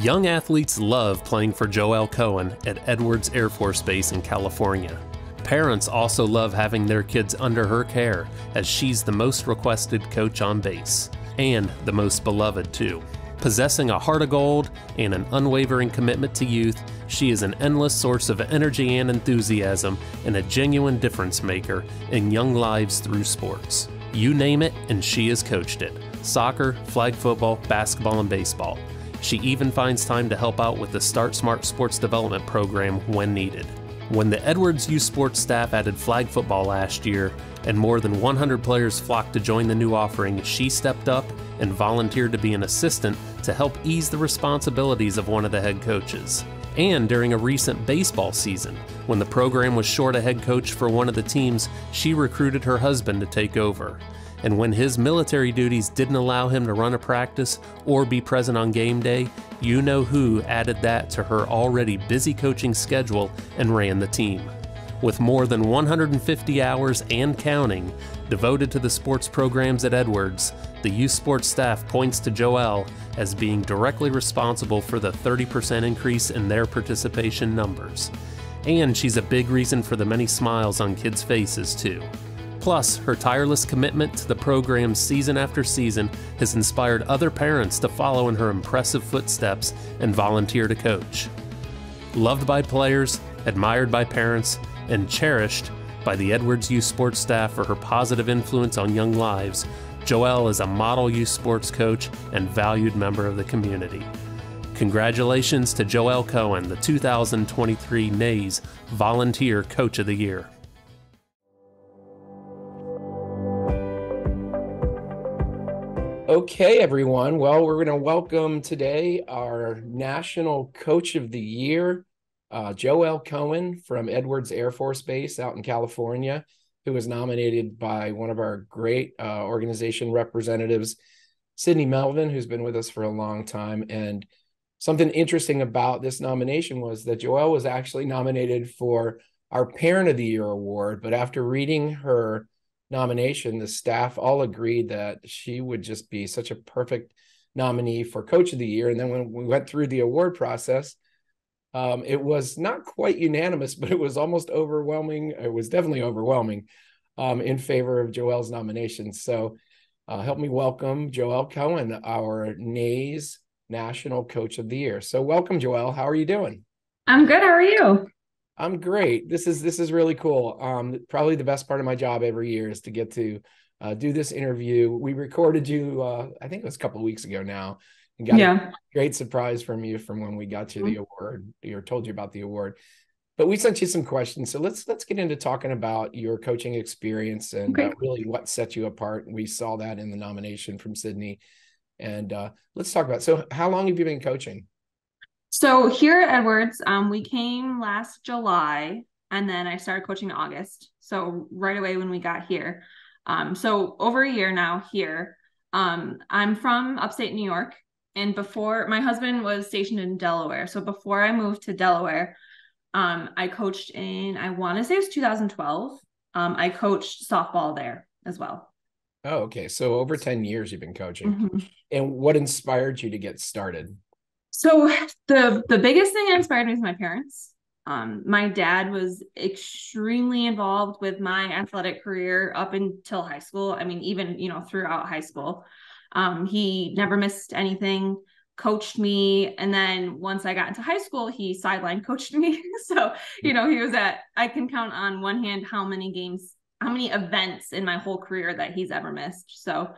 Young athletes love playing for Joelle Cohen at Edwards Air Force Base in California. Parents also love having their kids under her care, as she's the most requested coach on base, and the most beloved too. Possessing a heart of gold and an unwavering commitment to youth, she is an endless source of energy and enthusiasm and a genuine difference maker in young lives through sports. You name it and she has coached it. Soccer, flag football, basketball, and baseball. She even finds time to help out with the Start Smart Sports Development Program when needed. When the Edwards Youth Sports staff added flag football last year and more than 100 players flocked to join the new offering, she stepped up and volunteered to be an assistant to help ease the responsibilities of one of the head coaches. And during a recent baseball season, when the program was short a head coach for one of the teams, she recruited her husband to take over. And when his military duties didn't allow him to run a practice or be present on game day, you know who added that to her already busy coaching schedule and ran the team. With more than 150 hours and counting devoted to the sports programs at Edwards, the youth sports staff points to Joelle as being directly responsible for the 30% increase in their participation numbers. And she's a big reason for the many smiles on kids' faces too. Plus, her tireless commitment to the program season after season has inspired other parents to follow in her impressive footsteps and volunteer to coach. Loved by players, admired by parents, and cherished by the Edwards Youth Sports staff for her positive influence on young lives, Joelle is a model youth sports coach and valued member of the community. Congratulations to Joelle Cohen, the 2023 NAYS Volunteer Coach of the Year. Okay, everyone. Well, we're going to welcome today our National Coach of the Year, Joelle Cohen from Edwards Air Force Base out in California, who was nominated by one of our great organization representatives, Sydney Melvin, who's been with us for a long time. And something interesting about this nomination was that Joelle was actually nominated for our Parent of the Year award, but after reading her nomination, the staff all agreed that she would just be such a perfect nominee for Coach of the Year. And then when we went through the award process, it was not quite unanimous, but it was almost overwhelming. It was definitely overwhelming in favor of Joelle's nomination. So help me welcome Joelle Cohen, our NAYS National Coach of the Year. So welcome, Joelle. How are you doing? I'm good. How are you? I'm great. This is really cool. Probably the best part of my job every year is to get to do this interview. We recorded you, I think it was a couple of weeks ago now, and got a great surprise from you from when we got to the award, or told you about the award. But we sent you some questions, so let's get into talking about your coaching experience and really what set you apart. We saw that in the nomination from Sydney, and let's talk about. So, how long have you been coaching? So here at Edwards, we came last July, and then I started coaching in August. So right away when we got here. So over a year now here. I'm from upstate New York, and before, my husband was stationed in Delaware. So before I moved to Delaware, I coached in, I want to say it was 2012. I coached softball there as well. Oh, okay. So over 10 years you've been coaching. And what inspired you to get started? So the biggest thing that inspired me is my parents. My dad was extremely involved with my athletic career up until high school. I mean, even, throughout high school. He never missed anything, coached me. And then once I got into high school, he sideline coached me. So, he was I can count on one hand how many events in my whole career that he's ever missed. So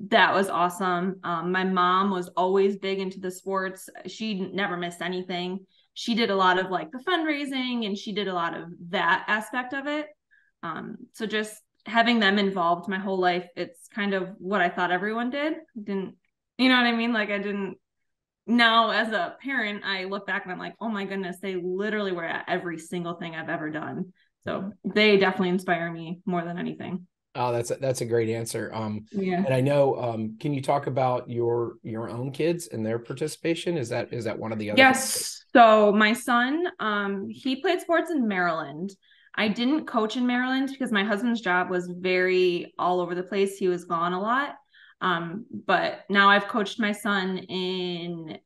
that was awesome. My mom was always big into the sports. She never missed anything. She did a lot of the fundraising, and she did a lot of that aspect of it. So just having them involved my whole life, it's kind of what I thought everyone did. Didn't, you know what I mean? Now as a parent, I look back and I'm like, oh my goodness, they literally were at every single thing I've ever done. So they definitely inspire me more than anything. Oh, that's a great answer. And I know, can you talk about your own kids and their participation? Is that one of the other? Yes. So my son, he played sports in Maryland. I didn't coach in Maryland because my husband's job was very all over the place. He was gone a lot. But now I've coached my son in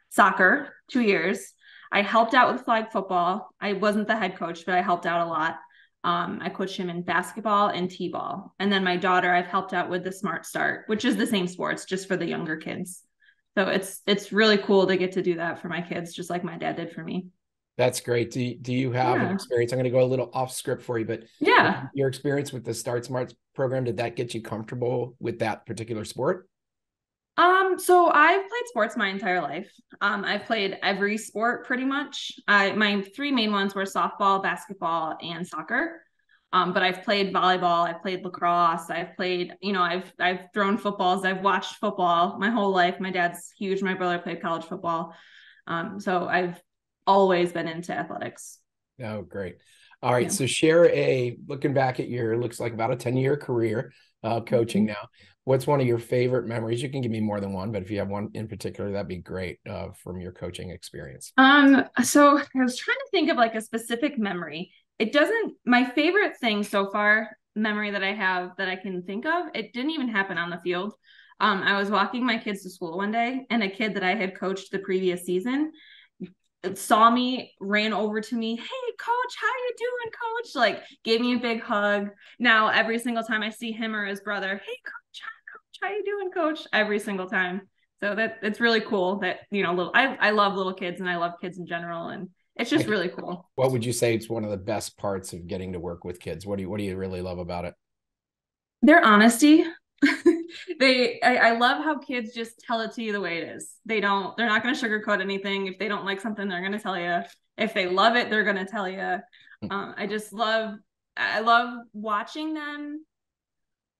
soccer 2 years. I helped out with flag football. I wasn't the head coach, but I helped out a lot. I coached him in basketball and t-ball. And then my daughter, I've helped out with the Smart Start, which is the same sports, just for the younger kids. So it's really cool to get to do that for my kids, just like my dad did for me. That's great. Do you have an experience? I'm going to go a little off script for you, but Yeah. your experience with the Start Smart program, did that get you comfortable with that particular sport? So I've played sports my entire life. I've played every sport pretty much. My three main ones were softball, basketball, and soccer. But I've played volleyball, I've played lacrosse, I've played, I've thrown footballs, I've watched football my whole life. My dad's huge. My brother played college football. So I've always been into athletics. Oh, great. All right. Yeah. So looking back at your, looks like about a 10-year career coaching now. What's one of your favorite memories? You can give me more than one, but if you have one in particular, that'd be great from your coaching experience. So I was trying to think of like a specific memory. My favorite thing so far, memory that I have that I can think of, it didn't even happen on the field. I was walking my kids to school one day, and a kid that I had coached the previous season saw me, ran over to me. Hey, coach, how you doing, coach? Like, gave me a big hug. Now, every single time I see him or his brother, hey, coach, how you doing, coach? Every single time. So it's really cool that, I love little kids, and I love kids in general. And it's just really cool. What would you say is one of the best parts of getting to work with kids? What do you really love about it? Their honesty. I love how kids just tell it to you the way it is. They're not going to sugarcoat anything. If they don't like something, they're going to tell you. If they love it, they're going to tell you. I love watching them,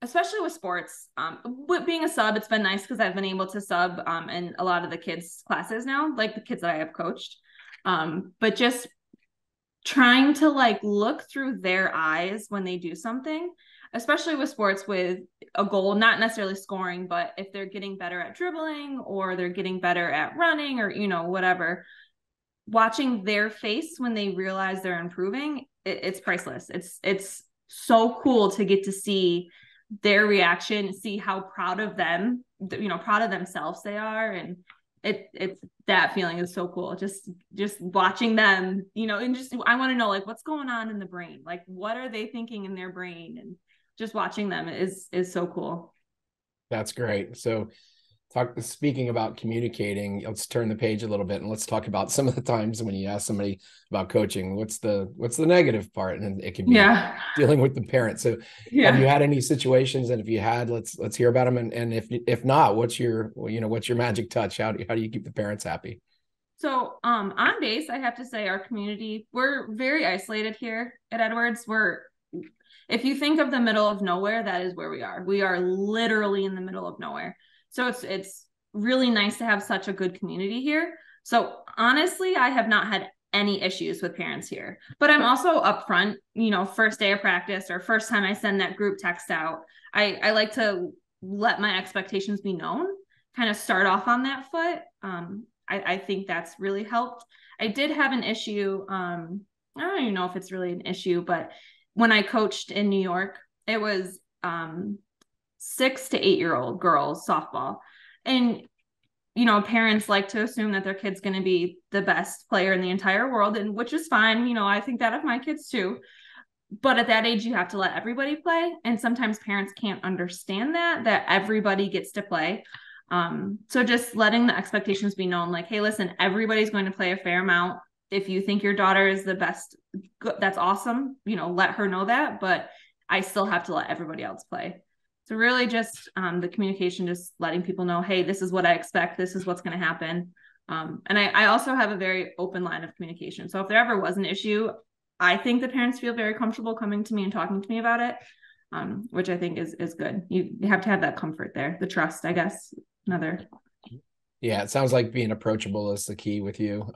especially with sports. With being a sub, it's been nice because I've been able to sub in a lot of the kids' classes now, like the kids that I have coached. But just trying to like look through their eyes when they do something, especially with sports with a goal, not necessarily scoring, but if they're getting better at dribbling or they're getting better at running or, whatever, watching their face when they realize they're improving, it's priceless. It's so cool to get to see their reaction, see how proud of them, proud of themselves they are. And it's that feeling is so cool. Just watching them, and just, I want to know like what's going on in the brain, like what are they thinking in their brain, and just watching them is so cool. That's great. So speaking about communicating, let's turn the page a little bit and let's talk about some of the times when you ask somebody about coaching, what's the negative part? And it can be dealing with the parent. So have you had any situations? And if you had, let's hear about them. And if not, what's your magic touch? How do you keep the parents happy? So on base, I have to say our community, we're very isolated here at Edwards. If you think of the middle of nowhere, that is where we are. We are literally in the middle of nowhere. So it's really nice to have such a good community here. So honestly, I have not had any issues with parents here, but I'm also upfront, first day of practice or first time I send that group text out, I like to let my expectations be known, kind of start off on that foot. I think that's really helped. I did have an issue. I don't even know if it's really an issue, but when I coached in New York, it was 6 to 8-year-old girls softball. And, parents like to assume that their kid's going to be the best player in the entire world, and which is fine. I think that of my kids too. But at that age, you have to let everybody play. And sometimes parents can't understand that everybody gets to play. So just letting the expectations be known, like, hey, listen, everybody's going to play a fair amount. If you think your daughter is the best, that's awesome. Let her know that, but I still have to let everybody else play. So really just the communication, just letting people know, hey, this is what I expect. This is what's going to happen. And I also have a very open line of communication. So if there ever was an issue, I think the parents feel very comfortable coming to me and talking to me about it, which I think is good. You have to have that comfort there, the trust, I guess. Yeah, it sounds like being approachable is the key with you.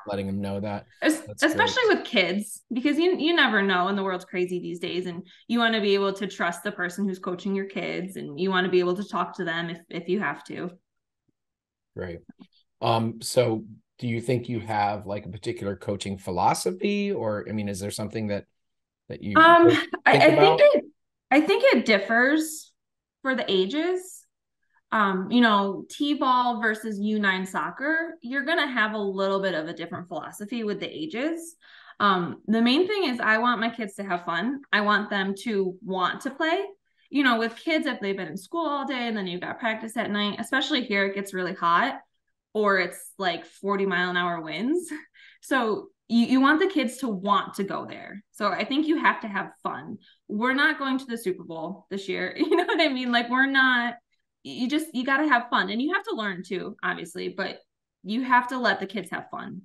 Letting them know that. Especially with kids, because you never know, and the world's crazy these days, and you want to be able to trust the person who's coaching your kids, and you want to be able to talk to them if you have to. Great. So do you think you have like a particular coaching philosophy, or, is there something that you I think it differs for the ages. You know, T-ball versus U9 soccer, you're going to have a little bit of a different philosophy with the ages. The main thing is I want my kids to have fun. I want them to want to play. You know, with kids, if they've been in school all day and then you've got practice at night, especially here, it gets really hot or it's like 40-mile-an-hour winds. So you want the kids to want to go there. So I think you have to have fun. We're not going to the Super Bowl this year. You know what I mean? Like we're not, you got to have fun, and you have to learn too, obviously, but you have to let the kids have fun.